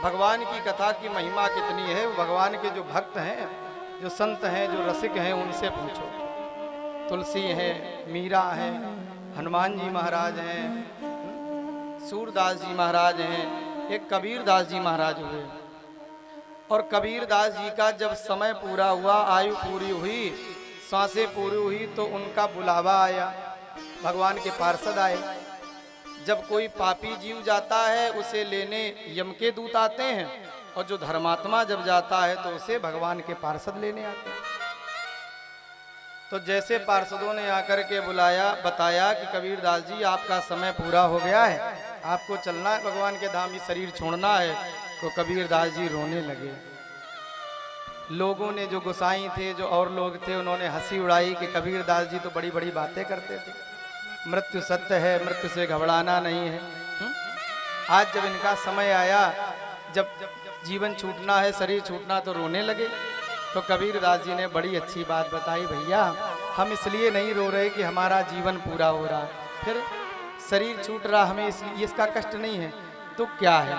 भगवान की कथा की महिमा कितनी है, भगवान के जो भक्त हैं, जो संत हैं, जो रसिक हैं, उनसे पूछो। तुलसी है, मीरा है, हनुमान जी महाराज हैं, सूरदास जी महाराज हैं, एक कबीरदास जी महाराज हुए। और कबीरदास जी का जब समय पूरा हुआ, आयु पूरी हुई, सांसें पूरी हुई, तो उनका बुलावा आया, भगवान के पार्षद आए। जब कोई पापी जीव जाता है उसे लेने यम के दूत आते हैं, और जो धर्मात्मा जब जाता है तो उसे भगवान के पार्षद लेने आते हैं। तो जैसे पार्षदों ने आकर के बुलाया, बताया कि कबीरदास जी आपका समय पूरा हो गया है, आपको चलना है भगवान के धाम, ये शरीर छोड़ना है, तो कबीरदास जी रोने लगे। लोगों ने, जो गोसाई थे, जो और लोग थे, उन्होंने हंसी उड़ाई कि कबीरदास जी तो बड़ी बड़ी बातें करते थे, मृत्यु सत्य है, मृत्यु से घबराना नहीं है। आज जब इनका समय आया, जब जीवन छूटना है, शरीर छूटना, तो रोने लगे। तो कबीरदास जी ने बड़ी अच्छी बात बताई, भैया हम इसलिए नहीं रो रहे कि हमारा जीवन पूरा हो रहा है, फिर शरीर छूट रहा, हमें इसलिए इसका कष्ट नहीं है, तो क्या है।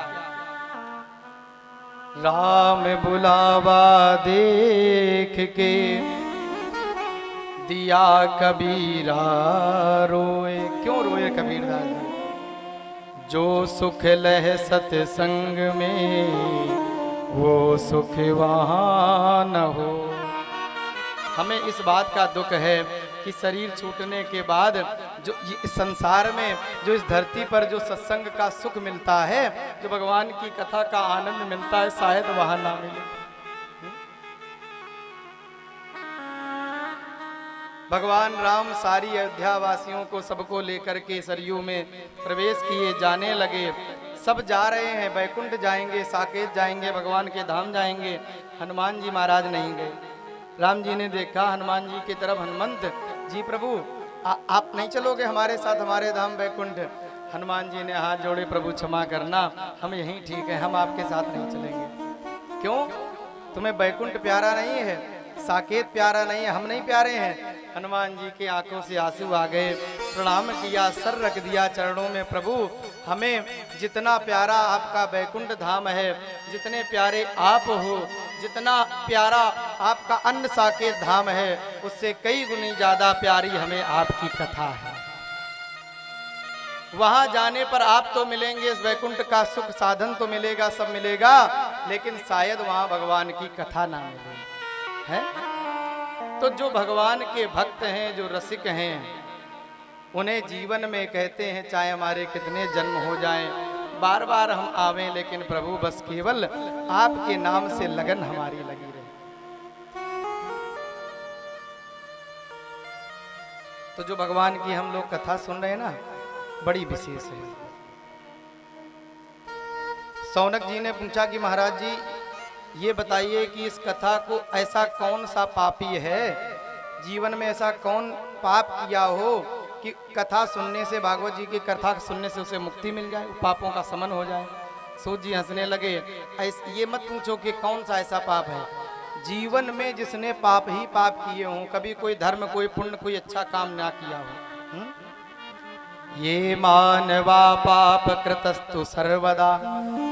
राम बुलावा देख के दिया कबीरा रोए। क्यों रोए कबीरदास जी? जो सुख लह सत्संग में वो सुख वहाँ न हो। हमें इस बात का दुख है कि शरीर छूटने के बाद जो इस संसार में, जो इस धरती पर जो सत्संग का सुख मिलता है, जो भगवान की कथा का आनंद मिलता है, शायद वहाँ ना मिले। भगवान राम सारी अयोध्या वासियों को, सबको लेकर के सरयू में प्रवेश किए, जाने लगे। सब जा रहे हैं, बैकुंठ जाएंगे, साकेत जाएंगे, भगवान के धाम जाएंगे। हनुमान जी महाराज नहीं गए। राम जी ने देखा हनुमान जी की तरफ, हनुमंत जी प्रभु आप नहीं चलोगे हमारे साथ हमारे धाम बैकुंठ? हनुमान जी ने हाथ जोड़े, प्रभु क्षमा करना, हम यहीं ठीक है, हम आपके साथ नहीं चलेंगे। क्यों? तुम्हें बैकुंठ प्यारा नहीं है, साकेत प्यारा नहीं है, हम नहीं प्यारे हैं? हनुमान जी के आंखों से आंसू आ गए, प्रणाम किया, सर रख दिया चरणों में, प्रभु हमें जितना प्यारा आपका बैकुंठ धाम है, जितने प्यारे आप हो, जितना प्यारा आपका अन्न साकेत धाम है, उससे कई गुनी ज्यादा प्यारी हमें आपकी कथा है। वहां जाने पर आप तो मिलेंगे, इस बैकुंठ का सुख साधन तो मिलेगा, सब मिलेगा, लेकिन शायद वहां भगवान की कथा ना मिले है। तो जो भगवान के भक्त हैं, जो रसिक हैं, उन्हें जीवन में कहते हैं चाहे हमारे कितने जन्म हो जाएं, बार बार हम आवें, लेकिन प्रभु बस केवल आपके नाम से लगन हमारी लगी रहे। तो जो भगवान की हम लोग कथा सुन रहे हैं ना, बड़ी विशेष है। सौनक जी ने पूछा कि महाराज जी ये बताइए कि इस कथा को ऐसा कौन सा पापी है, जीवन में ऐसा कौन पाप किया हो कि कथा सुनने से, भागवत जी की कथा सुनने से उसे मुक्ति मिल जाए, पापों का शमन हो जाए। सूत जी हंसने लगे, ये मत पूछो कि कौन सा ऐसा पाप है, जीवन में जिसने पाप ही पाप किए हों, कभी कोई धर्म, कोई पुण्य, कोई अच्छा काम ना किया हो। ये मानवा पाप कृतस्तु सर्वदा,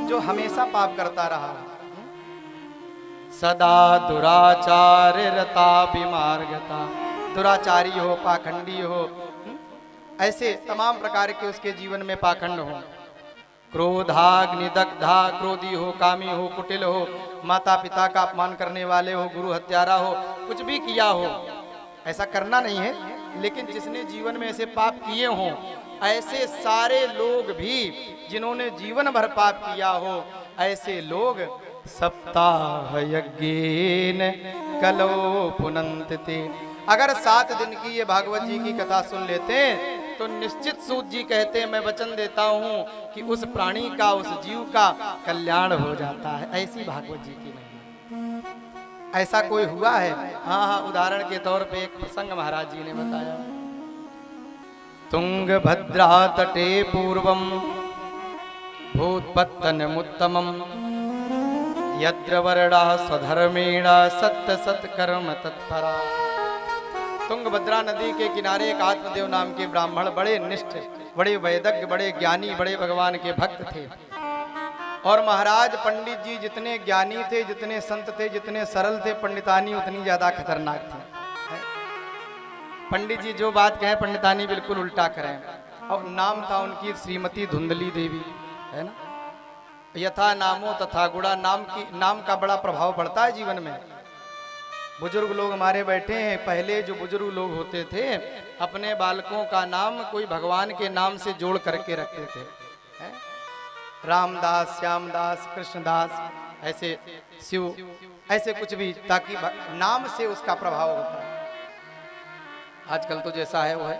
जो हमेशा पाप करता रहा, सदा दुराचार रता विमार्गता, दुराचारी हो, पाखंडी हो, ऐसे तमाम प्रकार के उसके जीवन में पाखंड हो, क्रोधाग्निदग्धा, क्रोधी हो, कामी हो, कुटिल हो, माता पिता का अपमान करने वाले हो, गुरु हत्यारा हो, कुछ भी किया हो, ऐसा करना नहीं है, लेकिन जिसने जीवन में ऐसे पाप किए हों, ऐसे सारे लोग भी जिन्होंने जीवन भर पाप किया हो, ऐसे लोग सप्ताह यज्ञेन कलो पुनन्ति, अगर 7 दिन की ये भागवत जी की कथा सुन लेते हैं तो निश्चित सूत जी कहते हैं, मैं वचन देता हूं कि उस प्राणी का, उस जीव का कल्याण हो जाता है। ऐसी भागवत जी की नहीं, ऐसा कोई हुआ है? हाँ, उदाहरण के तौर पे एक प्रसंग महाराज जी ने बताया। तुंगभद्रा तटे पूर्वम भूतपत्तनमुत्तमम यत्र वर्णा स्वधर्मेण सत्य सत्कर्म तत्परा। तुंगभद्रा नदी के किनारे एक आत्मदेव नाम के ब्राह्मण, बड़े निष्ठ, बड़े वैदज्ञ, बड़े ज्ञानी, बड़े भगवान के भक्त थे। और महाराज पंडित जी जितने ज्ञानी थे, जितने संत थे, जितने सरल थे, पंडितानी उतनी ज्यादा खतरनाक थी। पंडित जी जो बात कहें पंडितानी बिल्कुल उल्टा करें। और नाम था उनकी श्रीमती धुंधली देवी, है ना। यथा नामो तथा गुणा, नाम का बड़ा प्रभाव पड़ता है जीवन में। बुजुर्ग लोग हमारे बैठे हैं, पहले जो बुजुर्ग लोग होते थे अपने बालकों का नाम कोई भगवान के नाम से जोड़ करके रखते थे, है? रामदास, श्यामदास, कृष्णदास, ऐसे शिव, ऐसे कुछ भी, ताकि नाम से उसका प्रभाव होता है। आजकल तो जैसा है वो है।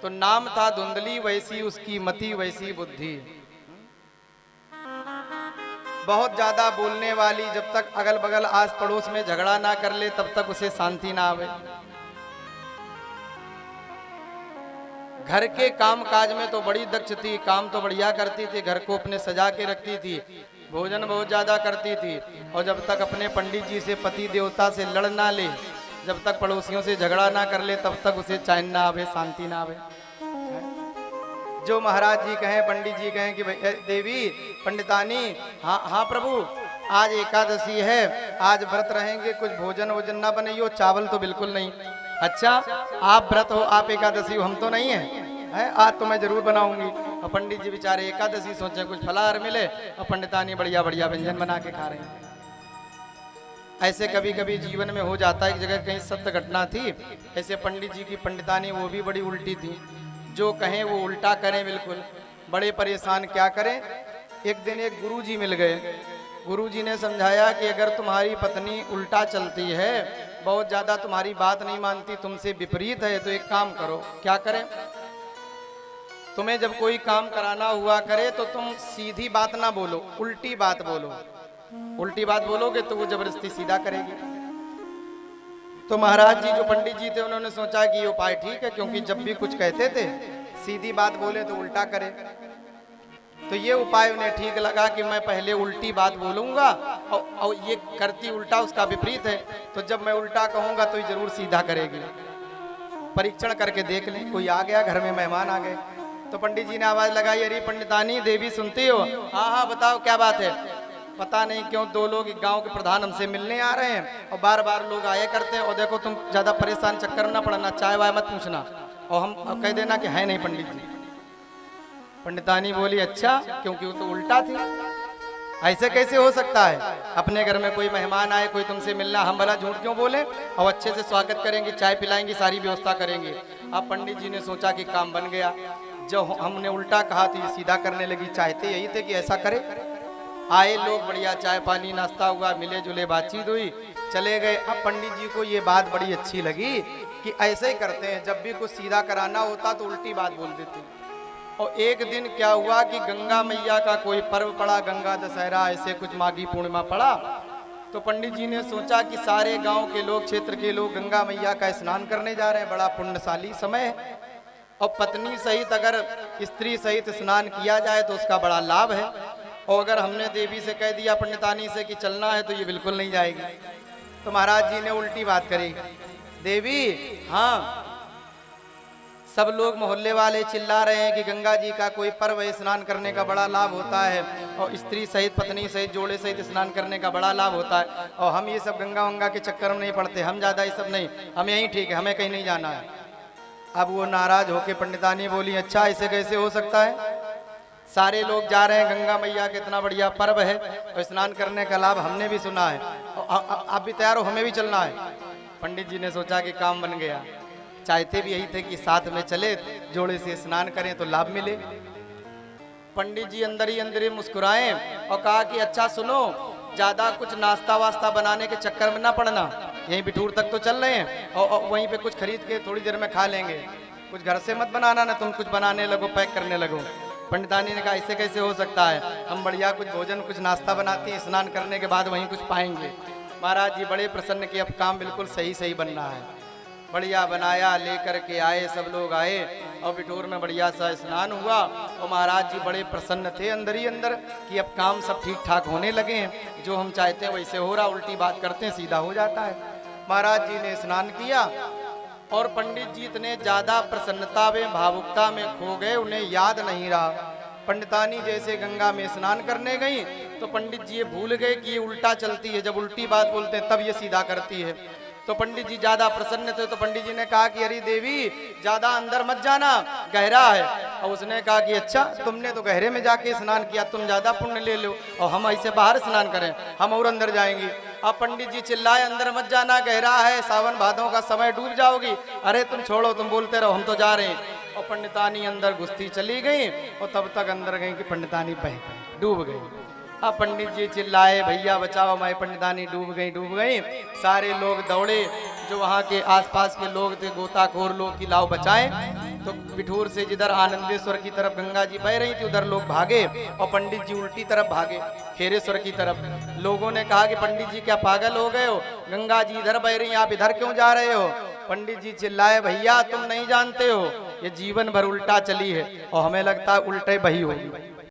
तो नाम था धुंधली, वैसी उसकी मति, वैसी बुद्धि। बहुत ज्यादा बोलने वाली, जब तक अगल बगल आस पड़ोस में झगड़ा ना कर ले तब तक उसे शांति ना आवे। घर के काम काज में तो बड़ी दक्ष थी, काम तो बढ़िया करती थी, घर को अपने सजा के रखती थी, भोजन बहुत ज्यादा करती थी। और जब तक अपने पंडित जी से, पति देवता से लड़ ना ले, जब तक पड़ोसियों से झगड़ा ना कर ले तब तक उसे चैन ना आवे, शांति ना आवे। जो महाराज जी कहें, पंडित जी कहें कि देवी पंडितानी, हाँ प्रभु, आज एकादशी है, आज व्रत रहेंगे, कुछ भोजन वोजन ना बनाइयो, चावल तो बिल्कुल नहीं। अच्छा, आप व्रत हो, आप एकादशी हो, हम तो नहीं है, आज तो मैं जरूर बनाऊंगी। और पंडित जी बेचारे एकादशी सोचे कुछ फलाहार मिले, और पंडितानी बढ़िया बढ़िया व्यंजन बना के खा रहे हैं। ऐसे कभी कभी जीवन में हो जाता है। एक जगह कहीं सत्य घटना थी, ऐसे पंडित जी की पंडितानी वो भी बड़ी उल्टी थी, जो कहें वो उल्टा करें, बिल्कुल बड़े परेशान। क्या करें, एक दिन एक गुरुजी मिल गए। गुरुजी ने समझाया कि अगर तुम्हारी पत्नी उल्टा चलती है, बहुत ज्यादा तुम्हारी बात नहीं मानती, तुमसे विपरीत है, तो एक काम करो। क्या करें, तुम्हें जब कोई काम कराना हुआ करे तो तुम सीधी बात ना बोलो, उल्टी बात बोलो। उल्टी बात बोलोगे तो वो जबरदस्ती सीधा करेगी। तो महाराज जी जो पंडित जी थे उन्होंने सोचा कि ये उपाय ठीक है, क्योंकि जब भी कुछ कहते थे सीधी बात बोले तो उल्टा करे। तो ये उपाय उन्हें ठीक लगा कि मैं पहले उल्टी बात बोलूंगा और ये करती उल्टा, उसका विपरीत है, तो जब मैं उल्टा कहूंगा तो ये जरूर सीधा करेगी। परीक्षण करके देख लें। कोई आ गया, घर में मेहमान आ गए, तो पंडित जी ने आवाज लगाई, अरे पंडितानी देवी सुनती हो? हाँ बताओ क्या बात है। पता नहीं क्यों दो लोग गांव के प्रधान हमसे मिलने आ रहे हैं, और बार बार लोग आए करते हैं, और देखो तुम ज्यादा परेशान चक्कर ना पड़ना, चाय वाय मत पूछना, और हम कह देना कि है नहीं पंडित जी। पंडितानी बोली, अच्छा, क्योंकि वो तो उल्टा थी। ऐसे कैसे हो सकता है, अपने घर में कोई मेहमान आए, कोई तुमसे मिलना, हम भला झूठ क्यों बोले, और अच्छे से स्वागत करेंगे, चाय पिलाएंगे, सारी व्यवस्था करेंगे। अब पंडित जी ने सोचा कि काम बन गया। जब हमने उल्टा कहा तो ये सीधा करने लगी। चाहते यही थे कि ऐसा करे। आए लोग, बढ़िया चाय पानी नाश्ता हुआ, मिले जुले, बातचीत हुई, चले गए। अब पंडित जी को ये बात बड़ी अच्छी लगी कि ऐसे ही करते हैं, जब भी कुछ सीधा कराना होता तो उल्टी बात बोल देते। और एक दिन क्या हुआ कि गंगा मैया का कोई पर्व पड़ा, गंगा दशहरा, ऐसे कुछ माघी पूर्णिमा पड़ा। तो पंडित जी ने सोचा कि सारे गांव के लोग, क्षेत्र के लोग गंगा मैया का स्नान करने जा रहे हैं, बड़ा पुण्यशाली समय है, और पत्नी सहित अगर स्त्री सहित स्नान किया जाए तो उसका बड़ा लाभ है। और अगर हमने देवी से कह दिया पंडितानी से कि चलना है तो ये बिल्कुल नहीं जाएगी। तो महाराज जी ने उल्टी बात करी, देवी हाँ, सब लोग मोहल्ले वाले चिल्ला रहे हैं कि गंगा जी का कोई पर्व है, स्नान करने का बड़ा लाभ होता है, और स्त्री सहित, पत्नी सहित, जोड़े सहित स्नान करने का बड़ा लाभ होता है, और हम ये सब गंगा वंगा के चक्कर में नहीं पड़ते, हम ज्यादा ये सब नहीं, हम यहीं ठीक है, हमें कहीं नहीं जाना है। अब वो नाराज होके पंडितानी बोली, अच्छा ऐसे कैसे हो सकता है, सारे लोग जा रहे हैं, गंगा मैया का इतना बढ़िया पर्व है और स्नान करने का लाभ हमने भी सुना है, आप भी तैयार हो, हमें भी चलना है। पंडित जी ने सोचा कि काम बन गया। चाहते भी यही थे कि साथ में चले, जोड़े से स्नान करें तो लाभ मिले। पंडित जी अंदर ही अंदर मुस्कुराए और कहा कि अच्छा सुनो, ज्यादा कुछ नाश्ता वास्ता बनाने के चक्कर में ना पड़ना, यहीं बिठूर तक तो चल रहे हैं, और वहीं पे कुछ खरीद के थोड़ी देर में खा लेंगे, कुछ घर से मत बनाना ना, तुम कुछ बनाने लगो, पैक करने लगो। पंडितानी ने कहा ऐसे कैसे हो सकता है, हम बढ़िया कुछ भोजन, कुछ नाश्ता बनाते हैं, स्नान करने के बाद वहीं कुछ पाएंगे। महाराज जी बड़े प्रसन्न कि अब काम बिल्कुल सही सही बन रहा है। बढ़िया बनाया, लेकर के आए, सब लोग आए और बिठूर में बढ़िया सा स्नान हुआ, और महाराज जी बड़े प्रसन्न थे अंदर ही अंदर कि अब काम सब ठीक ठाक होने लगे हैं, जो हम चाहते हैं वैसे हो रहा, उल्टी बात करते हैं सीधा हो जाता है। महाराज जी ने स्नान किया और पंडित जी इतने ज्यादा प्रसन्नता में, भावुकता में खो गए, उन्हें याद नहीं रहा। पंडितानी जैसे गंगा में स्नान करने गई तो पंडित जी ये भूल गए कि ये उल्टा चलती है, जब उल्टी बात बोलते हैं तब ये सीधा करती है। तो पंडित जी ज्यादा प्रसन्न थे, तो पंडित जी ने कहा कि अरे देवी ज्यादा अंदर मत जाना, गहरा है। और उसने कहा कि अच्छा, तुमने तो गहरे में जाके स्नान किया, तुम ज्यादा पुण्य ले लो और हम ऐसे बाहर स्नान करें, हम और अंदर जाएंगे। अब पंडित जी चिल्लाए, अंदर मत जाना, गहरा है, सावन भादों का समय, डूब जाओगी। अरे तुम छोड़ो, तुम बोलते रहो, हम तो जा रहे हैं। और पंडितानी अंदर घुसती चली गई और तब तक अंदर गई कि पंडितानी बह गई, डूब गई। अब पंडित जी चिल्लाए, भैया बचाओ, मैं पंडितानी डूब गई, डूब गई। सारे लोग दौड़े, जो वहाँ के आसपास के लोग थे, गोताखोर लोग, कि लाओ बचाएं। तो बिठूर से जिधर आनंदेश्वर की तरफ गंगा जी बह रही थी उधर लोग भागे और पंडित जी उल्टी तरफ भागे, खेरेश्वर की तरफ। लोगों ने कहा कि पंडित जी क्या पागल हो गए हो, गंगा जी इधर बह रही, आप इधर क्यों जा रहे हो। पंडित जी चिल्लाए, भैया तुम नहीं जानते हो, ये जीवन भर उल्टा चली है और हमें लगता है उल्टे बही होगी।